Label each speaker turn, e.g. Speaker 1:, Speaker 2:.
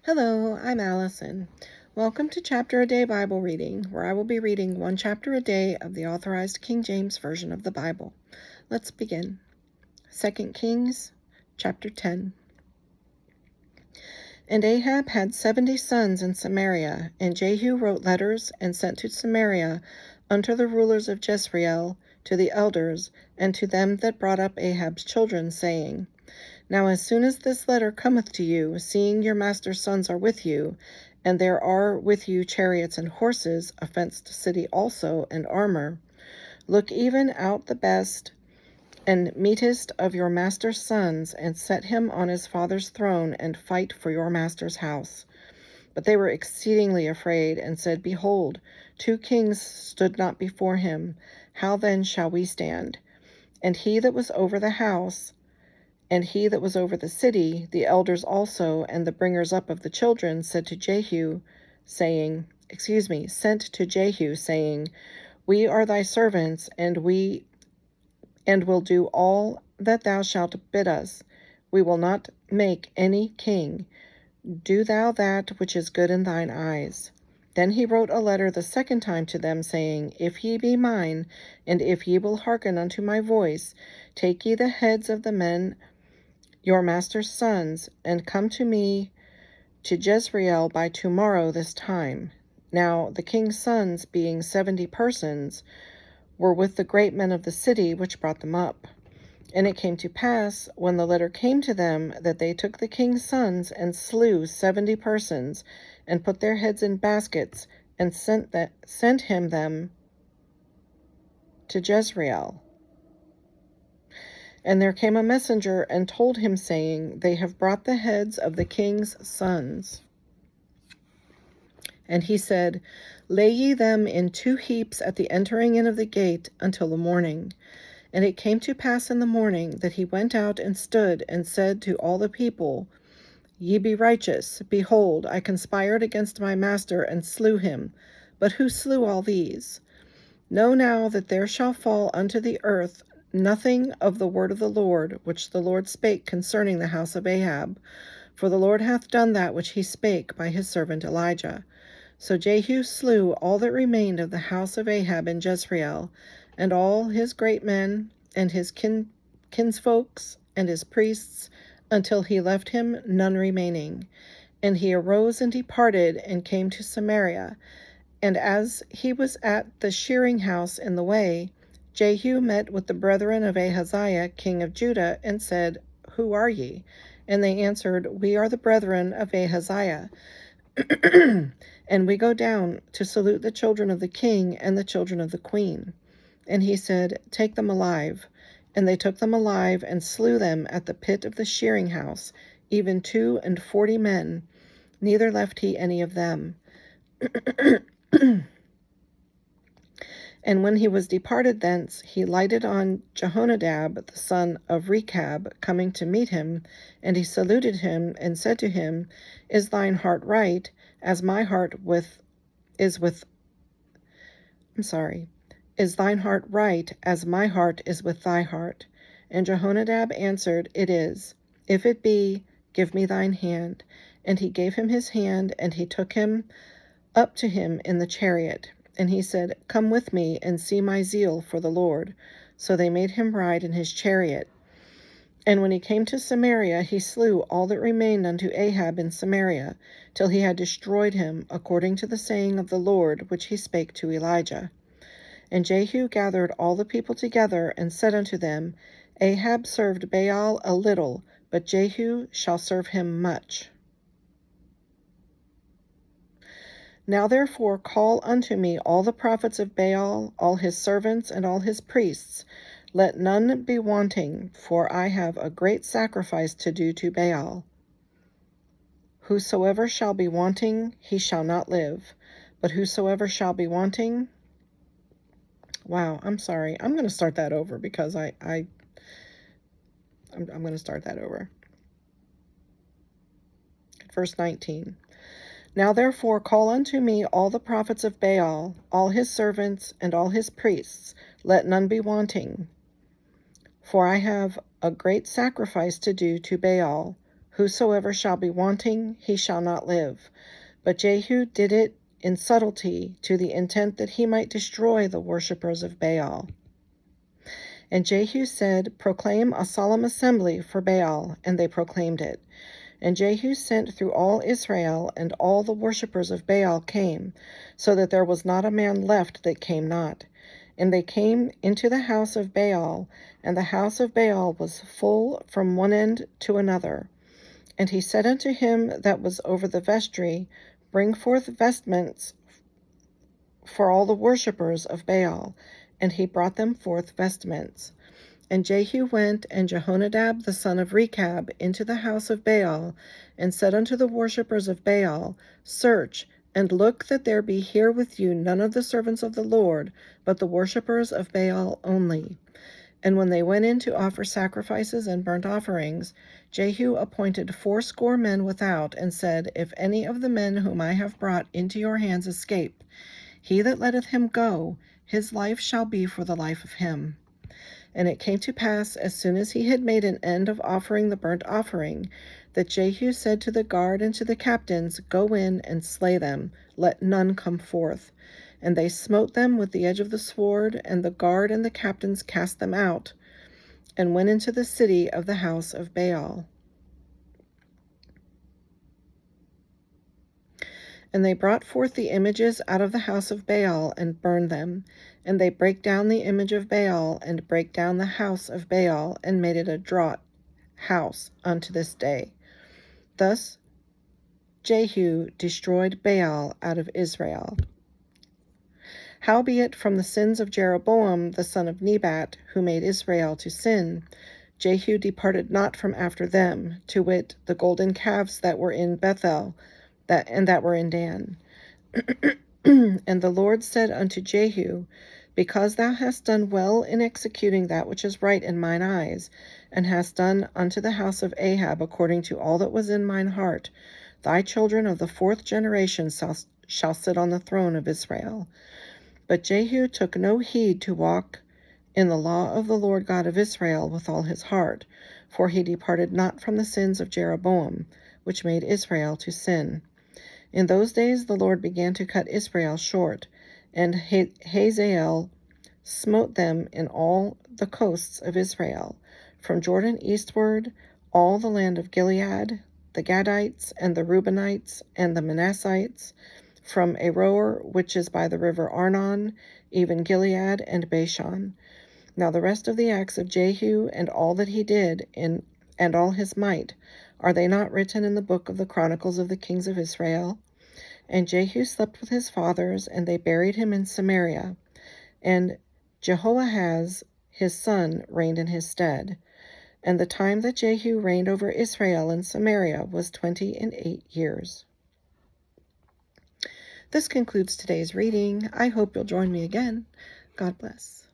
Speaker 1: Hello, I'm Allison. Welcome to Chapter a Day Bible Reading, where I will be reading one chapter a day of the Authorized King James Version of the Bible. Let's begin. 2 Kings, chapter 10. And Ahab had 70 sons in Samaria, and Jehu wrote letters and sent to Samaria unto the rulers of Jezreel, to the elders, and to them that brought up Ahab's children, saying, Now as soon as this letter cometh to you, seeing your master's sons are with you, and there are with you chariots and horses, a fenced city also, and armor, look even out the best and meetest of your master's sons, and set him on his father's throne, and fight for your master's house. But they were exceedingly afraid, and said, Behold, 2 kings stood not before him. How then shall we stand? And he that was over the house, and he that was over the city, the elders also, and the bringers up of the children, sent to Jehu, saying, We are thy servants, and will do all that thou shalt bid us. We will not make any king. Do thou that which is good in thine eyes. Then he wrote a letter the second time to them, saying, If ye be mine, and if ye will hearken unto my voice, take ye the heads of the men your master's sons, and come to me to Jezreel by tomorrow this time. Now the king's sons, being 70 persons, were with the great men of the city which brought them up. And it came to pass, when the letter came to them, that they took the king's sons, and slew 70 persons, and put their heads in baskets, and sent him them to Jezreel. And there came a messenger, and told him, saying, They have brought the heads of the king's sons. And he said, Lay ye them in 2 heaps at the entering in of the gate until the morning. And it came to pass in the morning that he went out and stood, and said to all the people, Ye be righteous. Behold, I conspired against my master, and slew him. But who slew all these? Know now that there shall fall unto the earth nothing of the word of the Lord, which the Lord spake concerning the house of Ahab. For the Lord hath done that which he spake by his servant Elijah. So Jehu slew all that remained of the house of Ahab in Jezreel, and all his great men, and his kinsfolks, and his priests, until he left him none remaining. And he arose and departed, and came to Samaria. And as he was at the shearing house in the way, Jehu met with the brethren of Ahaziah, king of Judah, and said, Who are ye? And they answered, We are the brethren of Ahaziah. And we go down to salute the children of the king and the children of the queen. And he said, Take them alive. And they took them alive, and slew them at the pit of the shearing house, even 42 men, neither left he any of them. And when he was departed thence, he lighted on Jehonadab, the son of Rechab, coming to meet him, and he saluted him, and said to him, Is thine heart right, as my heart is with thy heart? And Jehonadab answered, It is. If it be, give me thine hand. And he gave him his hand, and he took him up to him in the chariot. And he said, Come with me, and see my zeal for the Lord. So they made him ride in his chariot. And when he came to Samaria, he slew all that remained unto Ahab in Samaria, till he had destroyed him, according to the saying of the Lord, which he spake to Elijah. And Jehu gathered all the people together, and said unto them, Ahab served Baal a little, but Jehu shall serve him much. Now therefore call unto me all the prophets of Baal, all his servants, and all his priests. Let none be wanting, for I have a great sacrifice to do to Baal. Whosoever shall be wanting, he shall not live. But whosoever shall be wanting... Wow, I'm sorry. I'm going to start that over because I'm going to start that over. Verse 19. Now therefore call unto me all the prophets of Baal, all his servants, and all his priests. Let none be wanting. For I have a great sacrifice to do to Baal. Whosoever shall be wanting, he shall not live. But Jehu did it in subtlety, to the intent that he might destroy the worshippers of Baal. And Jehu said, Proclaim a solemn assembly for Baal, and they proclaimed it. And Jehu sent through all Israel, and all the worshippers of Baal came, so that there was not a man left that came not. And they came into the house of Baal, and the house of Baal was full from one end to another. And he said unto him that was over the vestry, Bring forth vestments for all the worshippers of Baal. And he brought them forth vestments. And Jehu went, and Jehonadab the son of Rechab, into the house of Baal, and said unto the worshippers of Baal, Search, and look that there be here with you none of the servants of the Lord, but the worshippers of Baal only. And when they went in to offer sacrifices and burnt offerings, Jehu appointed 80 men without, and said, If any of the men whom I have brought into your hands escape, he that letteth him go, his life shall be for the life of him. And it came to pass, as soon as he had made an end of offering the burnt offering, that Jehu said to the guard and to the captains, Go in and slay them, let none come forth. And they smote them with the edge of the sword, and the guard and the captains cast them out, and went into the city of the house of Baal. And they brought forth the images out of the house of Baal, and burned them. And they brake down the image of Baal, and brake down the house of Baal, and made it a draught house unto this day. Thus Jehu destroyed Baal out of Israel. Howbeit from the sins of Jeroboam the son of Nebat, who made Israel to sin, Jehu departed not from after them, to wit, the golden calves that were in Bethel, that were in Dan. And the Lord said unto Jehu, Because thou hast done well in executing that which is right in mine eyes, and hast done unto the house of Ahab according to all that was in mine heart, thy children of the 4th generation shall sit on the throne of Israel. But Jehu took no heed to walk in the law of the Lord God of Israel with all his heart, for he departed not from the sins of Jeroboam, which made Israel to sin. In those days the Lord began to cut Israel short, and Hazael smote them in all the coasts of Israel, from Jordan eastward, all the land of Gilead, the Gadites, and the Reubenites, and the Manassites, from Aroer, which is by the river Arnon, even Gilead and Bashan. Now the rest of the acts of Jehu, and all that he did, and all his might, are they not written in the book of the Chronicles of the kings of Israel? And Jehu slept with his fathers, and they buried him in Samaria. And Jehoahaz his son reigned in his stead. And the time that Jehu reigned over Israel in Samaria was 28 years. This concludes today's reading. I hope you'll join me again. God bless.